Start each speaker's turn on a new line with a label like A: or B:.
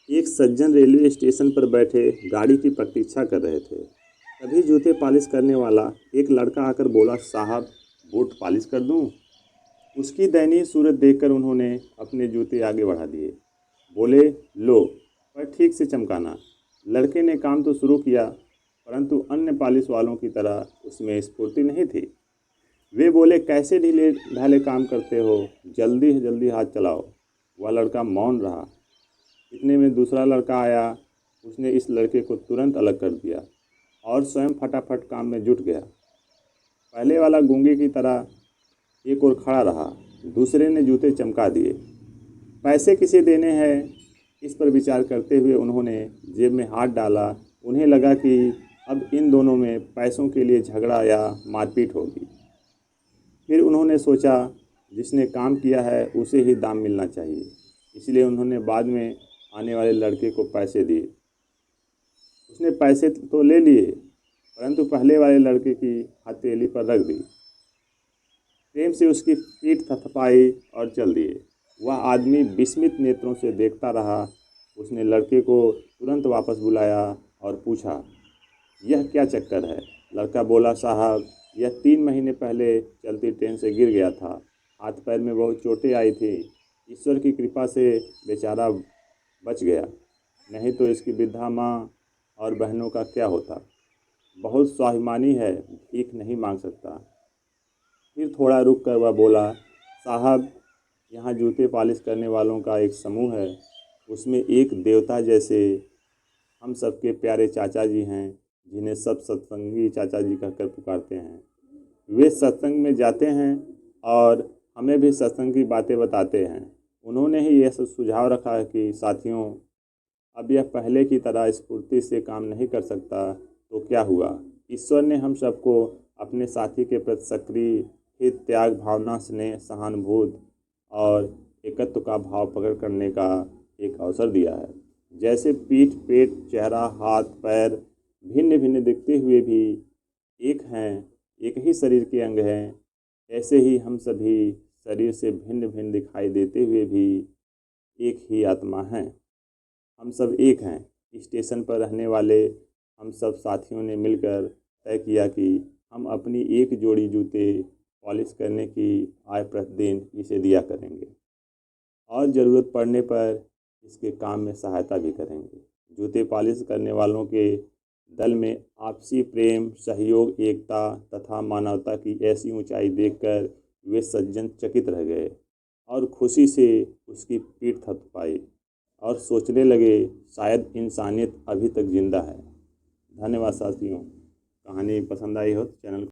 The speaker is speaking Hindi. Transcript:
A: एक सज्जन रेलवे स्टेशन पर बैठे गाड़ी की प्रतीक्षा कर रहे थे। तभी जूते पॉलिश करने वाला एक लड़का आकर बोला, साहब बूट पॉलिश कर दूं? उसकी दयनीय सूरत देखकर उन्होंने अपने जूते आगे बढ़ा दिए। बोले, लो, पर ठीक से चमकाना। लड़के ने काम तो शुरू किया, परंतु अन्य पॉलिश वालों की तरह उसमें स्फूर्ति नहीं थी। वे बोले, कैसे ढीले ढाले काम करते हो, जल्दी जल्दी हाथ चलाओ। वह लड़का मौन रहा। इतने में दूसरा लड़का आया। उसने इस लड़के को तुरंत अलग कर दिया और स्वयं फटाफट काम में जुट गया। पहले वाला गूंगे की तरह एक और खड़ा रहा। दूसरे ने जूते चमका दिए। पैसे किसे देने हैं, इस पर विचार करते हुए उन्होंने जेब में हाथ डाला। उन्हें लगा कि अब इन दोनों में पैसों के लिए झगड़ा या मारपीट होगी। फिर उन्होंने सोचा, जिसने काम किया है उसे ही दाम मिलना चाहिए। इसलिए उन्होंने बाद में आने वाले लड़के को पैसे दिए। उसने पैसे तो ले लिए, परंतु पहले वाले लड़के की हथेली पर रख दी। प्रेम से उसकी पीठ थपथपाई और चल दिए। वह आदमी विस्मित नेत्रों से देखता रहा। उसने लड़के को तुरंत वापस बुलाया और पूछा, यह क्या चक्कर है? लड़का बोला, साहब यह 3 महीने पहले चलती ट्रेन से गिर गया था। हाथ पैर में बहुत चोटें आई थी। ईश्वर की कृपा से बेचारा बच गया, नहीं तो इसकी वृद्धा माँ और बहनों का क्या होता। बहुत स्वाभिमानी है, भीख नहीं मांग सकता। फिर थोड़ा रुक कर वह बोला, साहब यहाँ जूते पॉलिश करने वालों का एक समूह है। उसमें एक देवता जैसे हम सबके प्यारे चाचा जी हैं, जिन्हें सब सत्संगी चाचा जी कहकर पुकारते हैं। वे सत्संग में जाते हैं और हमें भी सत्संग की बातें बताते हैं। उन्होंने ही यह सुझाव रखा है कि साथियों, अब यह पहले की तरह स्फूर्ति से काम नहीं कर सकता तो क्या हुआ? ईश्वर ने हम सबको अपने साथी के प्रति सक्रिय हित, त्याग भावना, स्नेह, सहानुभूति और एकत्व का भाव प्रकट करने का एक अवसर दिया है। जैसे पीठ, पेट, चेहरा, हाथ पैर भिन्न भिन्न दिखते हुए भी एक हैं, एक ही शरीर के अंग हैं, ऐसे ही हम सभी शरीर से भिन्न भिन्न दिखाई देते हुए भी एक ही आत्मा हैं। हम सब एक हैं। स्टेशन पर रहने वाले हम सब साथियों ने मिलकर तय किया कि हम अपनी एक जोड़ी जूते पॉलिश करने की आय प्रतिदिन इसे दिया करेंगे और ज़रूरत पड़ने पर इसके काम में सहायता भी करेंगे। जूते पॉलिश करने वालों के दल में आपसी प्रेम, सहयोग, एकता तथा मानवता की ऐसी ऊंचाई देखकर वे सज्जन चकित रह गए और खुशी से उसकी पीठ थपथपाई और सोचने लगे, शायद इंसानियत अभी तक जिंदा है। धन्यवाद साथियों। कहानी पसंद आई हो तो चैनल को